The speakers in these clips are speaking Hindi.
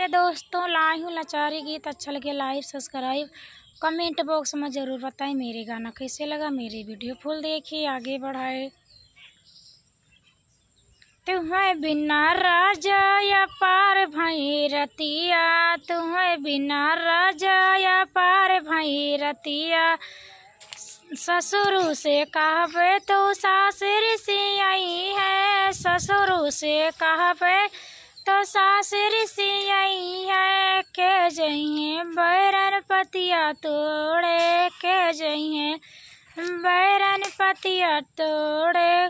नमस्ते दोस्तों, लाई हूँ लाचारी गीत। अच्छा लगे लाइक सब्सक्राइब कमेंट बॉक्स में ज़रूर बताएं मेरे गाना कैसे लगा। मेरी वीडियो फुल देखिए, आगे बढ़ाए। तुम्हें बिना राजा या पार भाई रतिया, तुम्हें बिना राजा या पार भाई रतिया। ससुर से कहबे तो सासुर से आई है, ससुर से कहबे तो सासुर से आई है। के जइहे बैरन पतिया तोड़े, के जइहे बैरन पतिया तोड़े।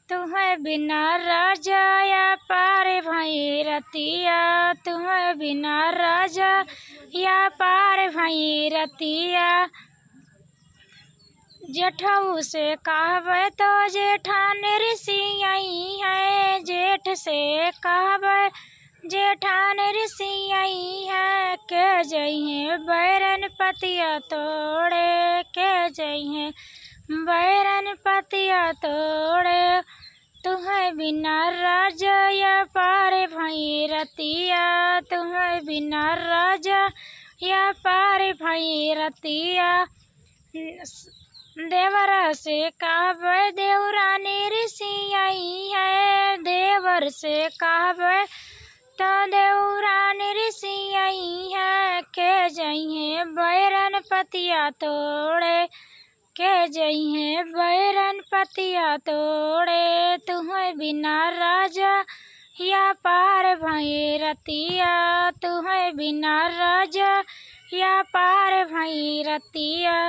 तुम्हें बिना राजा या पार भाई रतिया, तुम्हें बिना राजा या पार भाई रतिया। जेठऊ से कहबे तो जेठान ऋषि आई है, जेठ से कहबे जेठान ऋषि आई है। के जइहे बैरन पतिया तोड़े, के जइहे बैरन पतिया तोड़े। तुम्हें बिना राजा या पार भाई रतिया, तुम्हें बिना राजा या पार भाई रतिया। देवर से कहबे देवरानी ऋषि आई है, देवर से कहबे तो देवरानी ऋषि आई है। के जइहे बैरन पतिया तोड़े, के जइहे बैरन पतिया तोड़े। तुम्हें बिना राजा या पार भाई रतिया, तुम्हें बिना राजा या पार भाई रतिया।